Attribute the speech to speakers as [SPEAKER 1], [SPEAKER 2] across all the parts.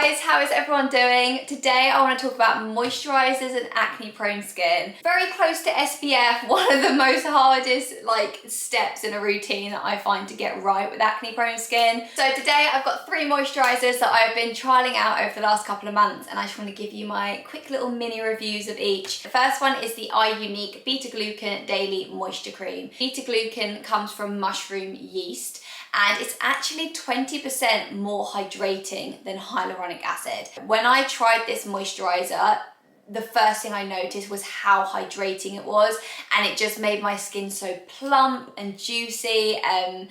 [SPEAKER 1] guys, how is everyone doing? Today I want to talk about moisturisers and acne prone skin. Very close to SPF, one of the most hardest steps in a routine that I find to get right with acne prone skin. So today I've got 3 moisturisers that I've been trialling out over the last couple of months, and I just want to give you my quick little mini reviews of each. The first one is the IUNIK Beta Glucan Daily Moisture Cream. Beta Glucan comes from mushroom yeast, and it's actually 20% more hydrating than hyaluronic acid. When I tried this moisturiser, the first thing I noticed was how hydrating it was, and it just made my skin so plump and juicy, and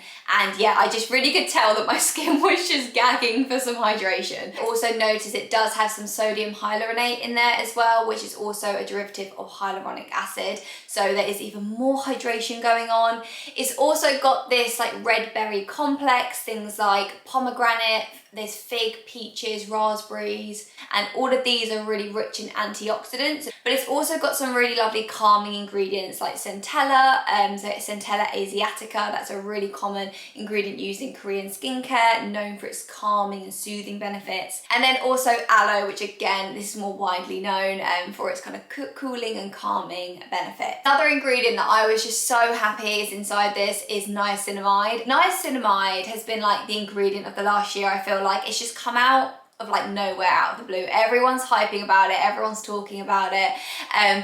[SPEAKER 1] yeah, I just really could tell that my skin was just gagging for some hydration. Also notice it does have some sodium hyaluronate in there as well, which is also a derivative of hyaluronic acid, so there is even more hydration going on. It's also got this red berry complex, things like pomegranate, there's fig, peaches, raspberries, and all of these are really rich in antioxidants. But it's also got some really lovely calming ingredients like centella, so Centella asiatica, that's a really common ingredient used in Korean skincare, known for its calming and soothing benefits. And then also aloe, which again, this is more widely known for its kind of cooling and calming benefit. Another ingredient that I was just so happy is inside this is niacinamide. Niacinamide has been the ingredient of the last year. I feel like it's just come out of nowhere, out of the blue. Everyone's hyping about it, everyone's talking about it,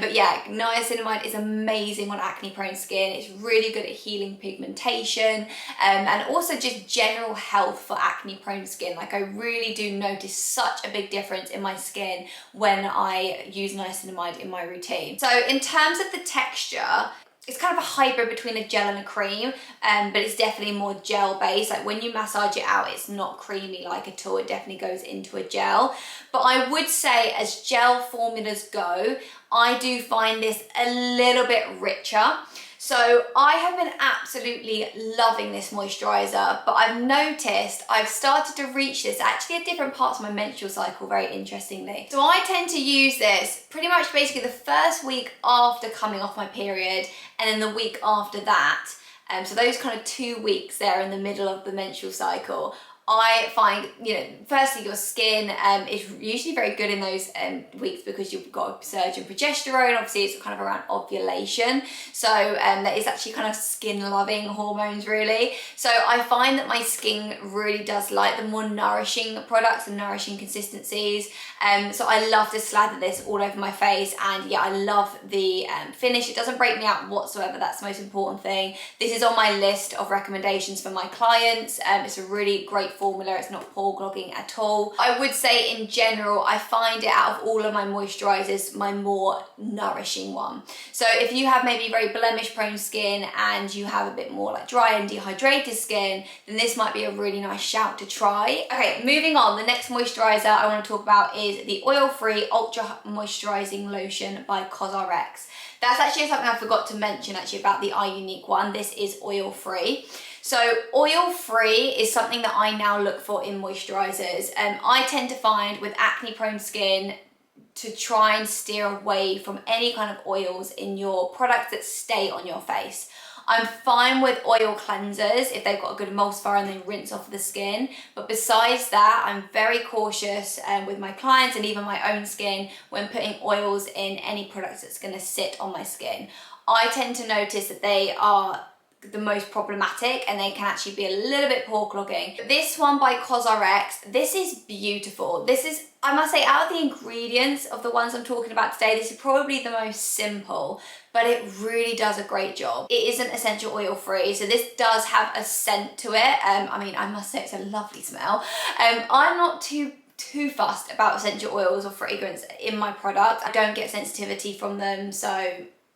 [SPEAKER 1] but yeah, niacinamide is amazing on acne prone skin. It's really good at healing pigmentation, and also just general health for acne prone skin. I really do notice such a big difference in my skin when I use niacinamide in my routine. So in terms of the texture, it's kind of a hybrid between a gel and a cream, but it's definitely more gel based. When you massage it out, it's not creamy at all. It definitely goes into a gel. But I would say as gel formulas go, I do find this a little bit richer. So I have been absolutely loving this moisturiser, but I've noticed I've started to reach this actually at different parts of my menstrual cycle, very interestingly. So I tend to use this pretty much basically the first week after coming off my period, and then the week after that. So those kind of 2 weeks there in the middle of the menstrual cycle, I find, firstly your skin is usually very good in those weeks because you've got a surge in progesterone. Obviously it's kind of around ovulation, so that is actually kind of skin loving hormones really. So I find that my skin really does like the more nourishing products and nourishing consistencies, so I love to slather this all over my face, and yeah, I love the finish. It doesn't break me out whatsoever, that's the most important thing. This is on my list of recommendations for my clients. It's a really great formula, it's not pore clogging at all. I would say in general, I find it out of all of my moisturisers my more nourishing one. So if you have maybe very blemish prone skin and you have a bit more dry and dehydrated skin, then this might be a really nice shout to try. Okay, moving on, the next moisturiser I want to talk about is the oil-free ultra moisturising lotion by COSRX. That's actually something I forgot to mention about the IUNIK one. This is oil-free. So oil-free is something that I now look for in moisturisers. I tend to find with acne prone skin to try and steer away from any kind of oils in your products that stay on your face. I'm fine with oil cleansers if they've got a good emulsifier and they rinse off the skin. But besides that, I'm very cautious with my clients and even my own skin when putting oils in any products that's going to sit on my skin. I tend to notice that they are the most problematic and they can actually be a little bit pore clogging. But this one by COSRX, this is beautiful. This is, I must say, out of the ingredients of the ones I'm talking about today, this is probably the most simple, but it really does a great job. It isn't essential oil free, so this does have a scent to it. I mean, I must say it's a lovely smell. I'm not too fussed about essential oils or fragrance in my product. I don't get sensitivity from them, so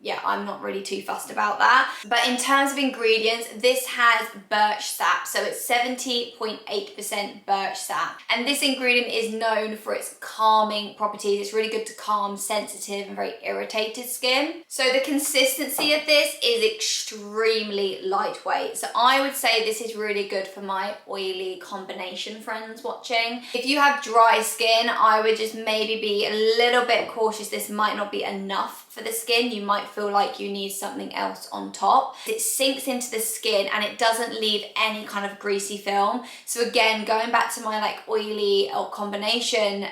[SPEAKER 1] yeah, I'm not really too fussed about that. But in terms of ingredients, this has birch sap, so it's 70.8% birch sap. And this ingredient is known for its calming properties. It's really good to calm sensitive and very irritated skin. So the consistency of this is extremely lightweight. So I would say this is really good for my oily combination friends watching. If you have dry skin, I would just maybe be a little bit cautious. This might not be enough for the skin. You might feel like you need something else on top. It sinks into the skin and it doesn't leave any kind of greasy film. So again, going back to my like oily or combination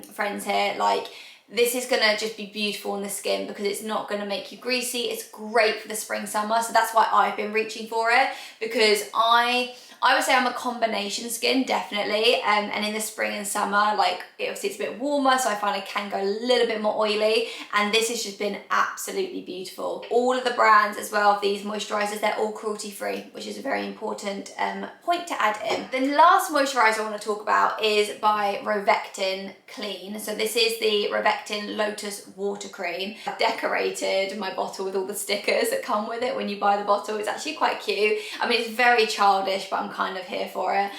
[SPEAKER 1] friends here, like this is gonna just be beautiful on the skin because it's not gonna make you greasy. It's great for the spring, summer. So that's why I've been reaching for it, because I would say I'm a combination skin, definitely. And in the spring and summer, like obviously it's a bit warmer, so I find I can go a little bit more oily. And this has just been absolutely beautiful. All of the brands as well of these moisturizers, they're all cruelty free, which is a very important point to add in. The last moisturizer I want to talk about is by ROVECTIN Clean. So this is the ROVECTIN Lotus Water Cream. I've decorated my bottle with all the stickers that come with it when you buy the bottle. It's actually quite cute. I mean, it's very childish, but I'm kind of here for it.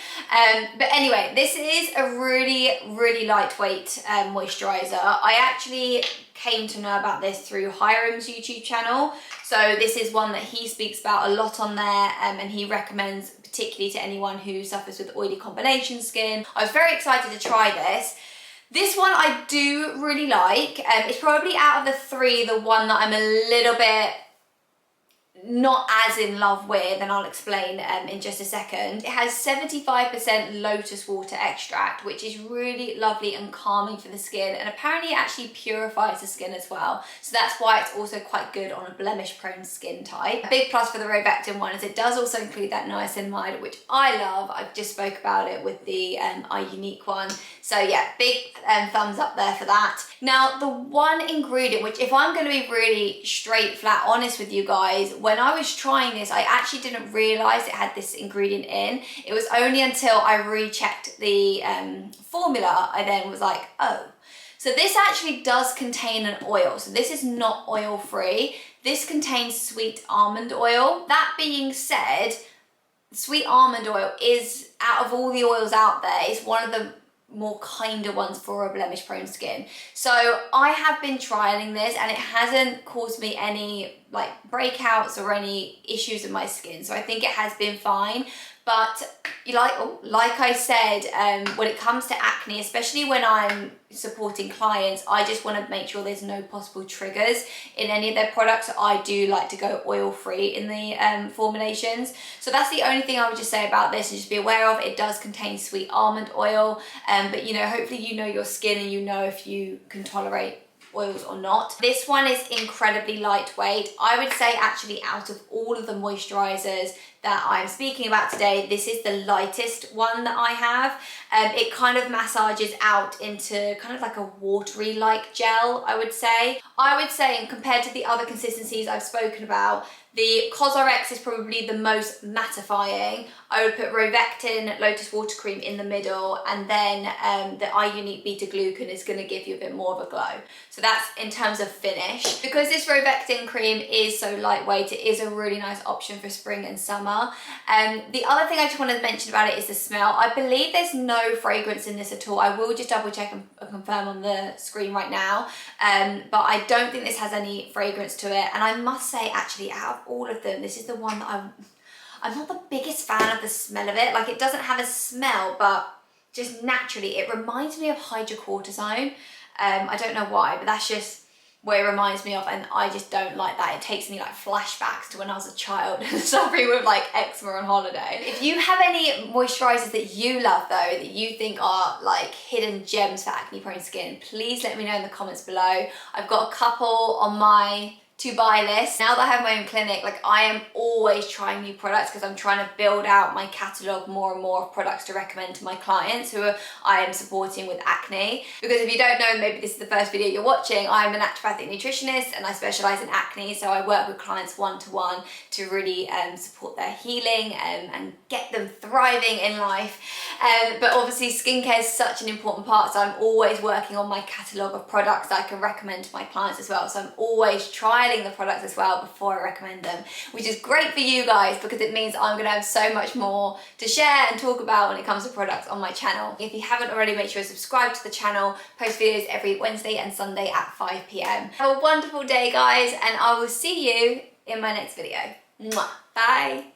[SPEAKER 1] But anyway, this is a really lightweight moisturizer. I actually came to know about this through Hiram's YouTube channel. So this is one that he speaks about a lot on there, and he recommends particularly to anyone who suffers with oily combination skin. I was very excited to try this. This one I do really like. It's probably out of the three the one that I'm a little bit not as in love with, and I'll explain in just a second. It has 75% lotus water extract, which is really lovely and calming for the skin, and apparently it actually purifies the skin as well. So that's why it's also quite good on a blemish prone skin type. A big plus for the ROVECTIN one is it does also include that niacinamide, which I love. I've just spoke about it with the IUNIK one. So yeah, big thumbs up there for that. Now the one ingredient, which if I'm going to be really straight flat honest with you guys, when I was trying this, I actually didn't realize it had this ingredient in. It was only until I rechecked the formula, I then was like, oh. So this actually does contain an oil. So this is not oil free. This contains sweet almond oil. That being said, sweet almond oil is, out of all the oils out there, is one of the more kinder ones for a blemish prone skin. So I have been trialing this and it hasn't caused me any like breakouts or any issues with my skin. So I think it has been fine. But like I said, when it comes to acne, especially when I'm supporting clients, I just want to make sure there's no possible triggers in any of their products. I do like to go oil free in the formulations. So that's the only thing I would just say about this, and just be aware of it does contain sweet almond oil. But you know, hopefully you know your skin and you know if you can tolerate oils or not. This one is incredibly lightweight. I would say actually out of all of the moisturizers that I'm speaking about today, this is the lightest one that I have. It kind of massages out into kind of like a watery like gel, I would say. And compared to the other consistencies I've spoken about, the COSRX is probably the most mattifying. I would put ROVECTIN Lotus Water Cream in the middle, and then the IUNIK Beta Glucan is going to give you a bit more of a glow. So that's in terms of finish. Because this ROVECTIN cream is so lightweight, it is a really nice option for spring and summer. The other thing I just wanted to mention about it is the smell. I believe there's no fragrance in this at all. I will just double check and confirm on the screen right now. But I don't think this has any fragrance to it. And I must say, actually, out of all of them, this is the one that I'm not the biggest fan of the smell of it. Like, it doesn't have a smell, but just naturally, it reminds me of hydrocortisone. I don't know why, but that's just what it reminds me of, and I just don't like that. It takes me like flashbacks to when I was a child suffering with like eczema on holiday. If you have any moisturizers that you love though, that you think are like hidden gems for acne prone skin, please let me know in the comments below. I've got a couple on my to buy list. Now that I have my own clinic, like I am always trying new products because I'm trying to build out my catalogue more and more of products to recommend to my clients who I am supporting with acne. Because if you don't know, maybe this is the first video you're watching, I'm a naturopathic nutritionist and I specialise in acne, so I work with clients one-to-one to really support their healing and get them thriving in life. But obviously skincare is such an important part, so I'm always working on my catalogue of products that I can recommend to my clients as well. So I'm always trying the products as well before I recommend them, which is great for you guys because it means I'm going to have so much more to share and talk about when it comes to products on my channel. If you haven't already, make sure to subscribe to the channel. Post videos every Wednesday and Sunday at 5 PM. Have a wonderful day, guys, and I will see you in my next video. Mwah. Bye.